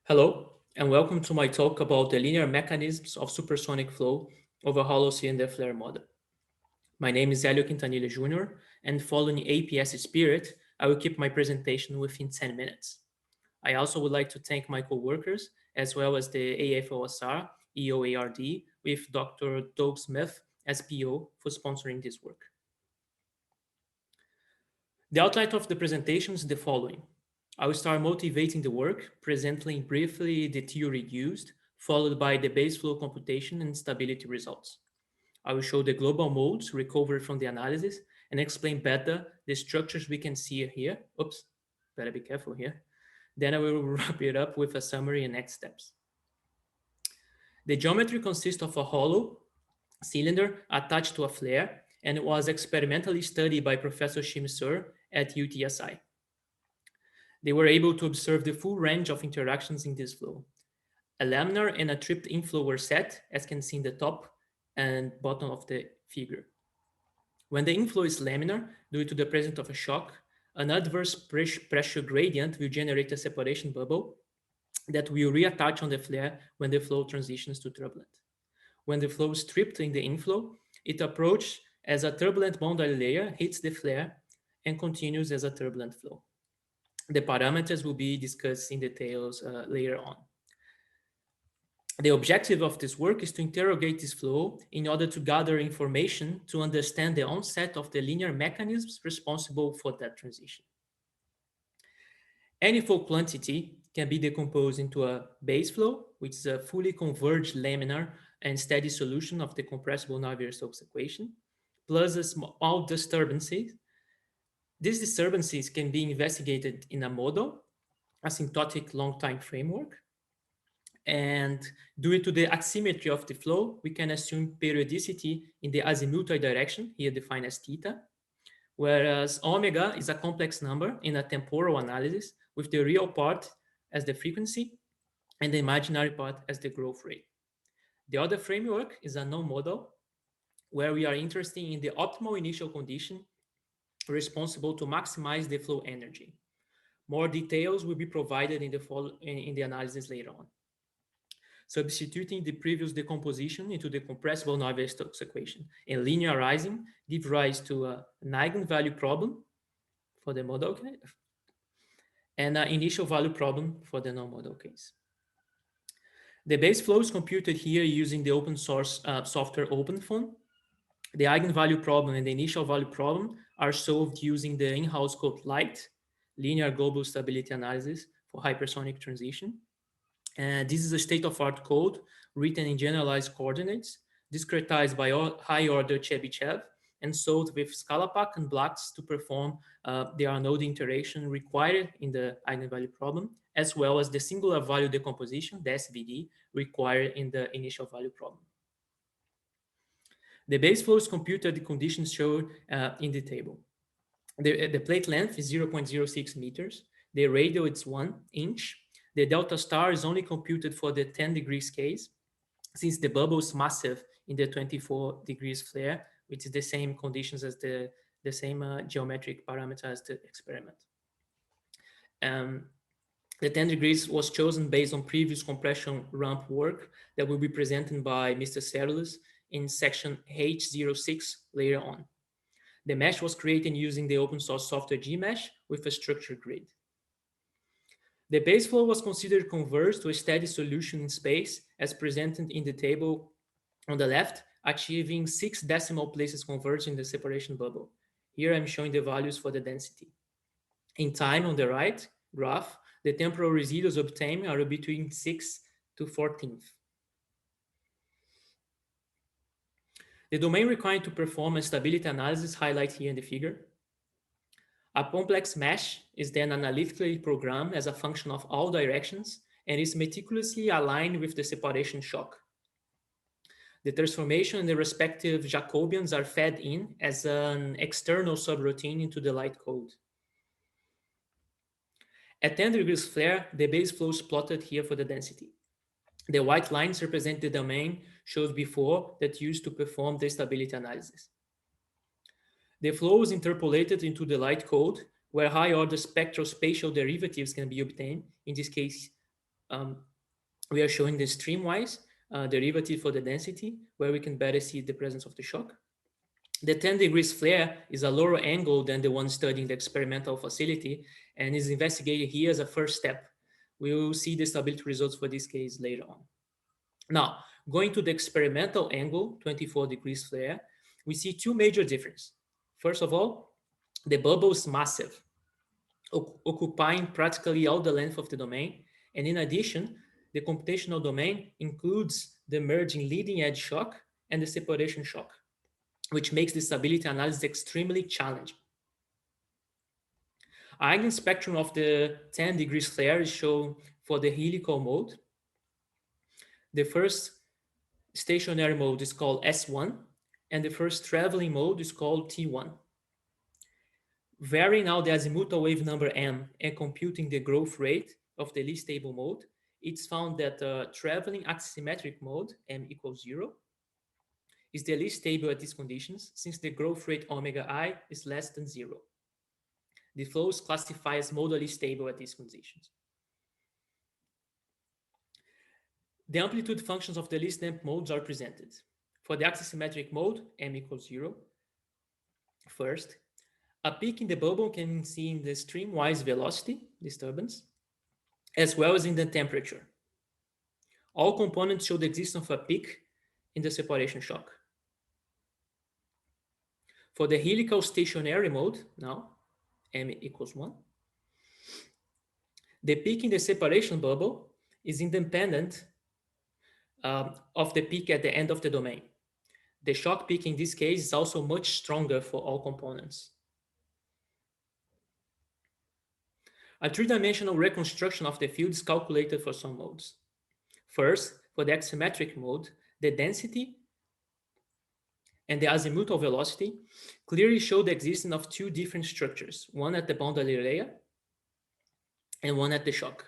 Hello, and welcome to my talk about the linear mechanisms of supersonic flow of a hollow cylinder flare model. My name is Hélio Quintanilha Jr., and following APS spirit, I will keep my presentation within 10 minutes. I also would like to thank my coworkers, as well as the AFOSR, EOARD, with Dr. Doug Smith as PO for sponsoring this work. The outline of the presentation is the following. I will start motivating the work, presenting briefly the theory used, followed by the base flow computation and stability results. I will show the global modes recovered from the analysis and explain better the structures we can see here. Oops, better be careful here. Then I will wrap it up with a summary and next steps. The geometry consists of a hollow cylinder attached to a flare and was experimentally studied by Professor Shim Sur at UTSI. They were able to observe the full range of interactions in this flow. A laminar and a tripped inflow were set, as can see in the top and bottom of the figure. When the inflow is laminar, due to the presence of a shock, an adverse pressure gradient will generate a separation bubble that will reattach on the flare when the flow transitions to turbulent. When the flow is tripped in the inflow, it approaches as a turbulent boundary layer, hits the flare, and continues as a turbulent flow. The parameters will be discussed in details later on. The objective of this work is to interrogate this flow in order to gather information to understand the onset of the linear mechanisms responsible for that transition. Any flow quantity can be decomposed into a base flow, which is a fully converged laminar and steady solution of the compressible Navier-Stokes equation, plus a small disturbances. These disturbances can be investigated in a model, asymptotic long-time framework. And due to the asymmetry of the flow, we can assume periodicity in the azimuthal direction, here defined as theta, whereas omega is a complex number in a temporal analysis with the real part as the frequency and the imaginary part as the growth rate. The other framework is a non-modal, where we are interested in the optimal initial condition responsible to maximize the flow energy. More details will be provided in the analysis later on. Substituting the previous decomposition into the compressible Navier-Stokes equation and linearizing give rise to an eigenvalue problem for the model case and an initial value problem for the non-modal case. The base flow is computed here using the open source software OpenFON. The eigenvalue problem and the initial value problem are solved using the in-house code LIGHT, linear global stability analysis for hypersonic transition. This is a state-of-art code written in generalized coordinates, discretized by high-order Chebyshev, and solved with Scalapack and Blacks to perform the Arnold iteration required in the eigenvalue problem, as well as the singular value decomposition, the SVD, required in the initial value problem. The base flow is computed the conditions shown in the table. The plate length is 0.06 meters. The radial is 1 inch. The delta star is only computed for the 10 degrees case, since the bubble is massive in the 24 degrees flare, which is the same conditions as the same geometric parameter as the experiment. The 10 degrees was chosen based on previous compression ramp work that will be presented by Mr. Cerulus in section H06 later on. The mesh was created using the open source software Gmesh with a structured grid. The base flow was considered converged to a steady solution in space as presented in the table on the left, achieving 6 decimal places converged in the separation bubble. Here I'm showing the values for the density. In time on the right graph, the temporal residuals obtained are between 6 to 14th. The domain required to perform a stability analysis highlighted here in the figure. A complex mesh is then analytically programmed as a function of all directions and is meticulously aligned with the separation shock. The transformation and the respective Jacobians are fed in as an external subroutine into the light code. At 10 degrees flare, the base flow is plotted here for the density. The white lines represent the domain showed before that used to perform the stability analysis. The flow is interpolated into the light code, where high-order spectral spatial derivatives can be obtained, in this case, Um, we are showing the streamwise derivative for the density, where we can better see the presence of the shock. The 10 degrees flare is a lower angle than the one studying the experimental facility and is investigated here as a first step. We will see the stability results for this case later on. Now, going to the experimental angle, 24 degrees flare, we see two major differences. First of all, the bubble is massive, occupying practically all the length of the domain. And in addition, the computational domain includes the merging leading edge shock and the separation shock, which makes the stability analysis extremely challenging. Eigenspectrum of the 10 degrees flare is shown for the helical mode. The first stationary mode is called S1, and the first traveling mode is called T1. Varying now the azimuthal wave number m and computing the growth rate of the least stable mode, it's found that traveling axisymmetric mode, m equals 0, is the least stable at these conditions, since the growth rate omega I is less than 0. The flow is classified as modally stable at these conditions. The amplitude functions of the least damp modes are presented. For the axisymmetric mode, m equals 0, first, a peak in the bubble can be seen in the streamwise velocity disturbance, as well as in the temperature. All components show the existence of a peak in the separation shock. For the helical stationary mode, now, m equals 1, the peak in the separation bubble is independent of the peak at the end of the domain. The shock peak in this case is also much stronger for all components. A three-dimensional reconstruction of the field is calculated for some modes. First, for the axisymmetric mode, the density and the azimuthal velocity clearly show the existence of two different structures, one at the boundary layer and one at the shock.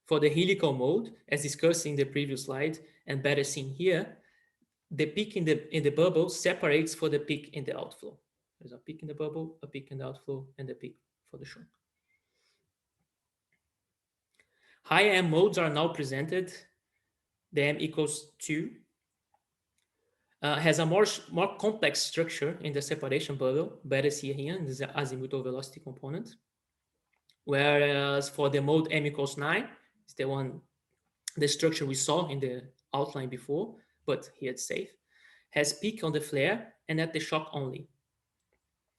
For the helical mode, as discussed in the previous slide and better seen here, the peak in the bubble separates for the peak in the outflow. There's a peak in the bubble, a peak in the outflow, and a peak for the shock. High M modes are now presented. The M equals 2 has a more complex structure in the separation bubble, better see here in the azimuthal velocity component. Whereas for the mode M equals 9, is the structure we saw in the outline before, but here it's safe, has peak on the flare and at the shock only.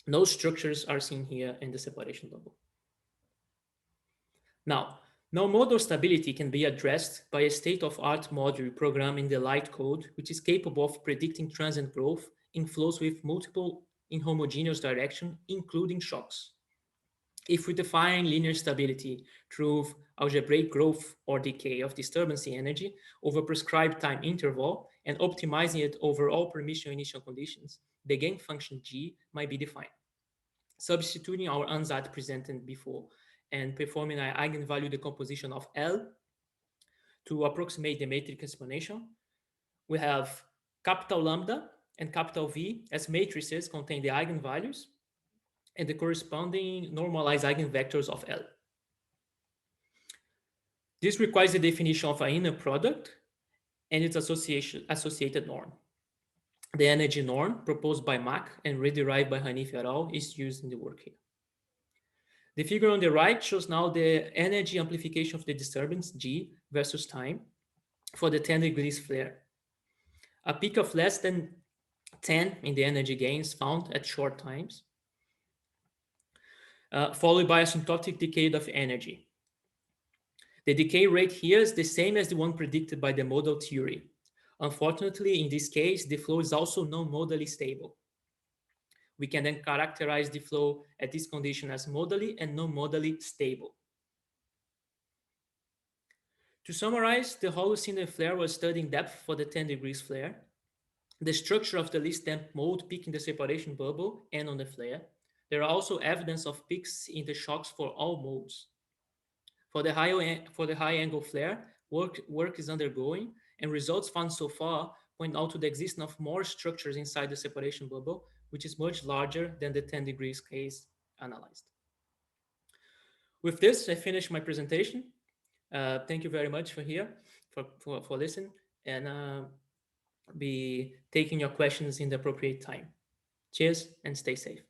No structures are seen here in the separation bubble. Now, non-modal stability can be addressed by a state-of-art module program in the light code, which is capable of predicting transient growth in flows with multiple inhomogeneous direction, including shocks. If we define linear stability through algebraic growth or decay of disturbance energy over prescribed time interval and optimizing it over all permission initial conditions, the gain function G might be defined. Substituting our ansatz presented before and performing an eigenvalue decomposition of L to approximate the matrix exponential, we have capital lambda and capital V as matrices contain the eigenvalues and the corresponding normalized eigenvectors of L. This requires the definition of an inner product and its associated norm. The energy norm proposed by Mach and rederived by Hanif et al. Is used in the work here. The figure on the right shows now the energy amplification of the disturbance, G, versus time for the 10 degrees flare. A peak of less than 10 in the energy gain is found at short times, followed by asymptotic decay of energy. The decay rate here is the same as the one predicted by the modal theory. Unfortunately, in this case, the flow is also non-modally stable. We can then characterize the flow at this condition as modally and non-modally stable. To summarize, the Holocene flare was studied in depth for the 10 degrees flare, the structure of the least damp mode peak in the separation bubble and on the flare. There are also evidence of peaks in the shocks for all modes. For the high angle flare, work is undergoing, and results found so far point out to the existence of more structures inside the separation bubble, which is much larger than the 10 degrees case analyzed. With this, I finish my presentation. Thank you very much for here, for listening, and be taking your questions in the appropriate time. Cheers and stay safe.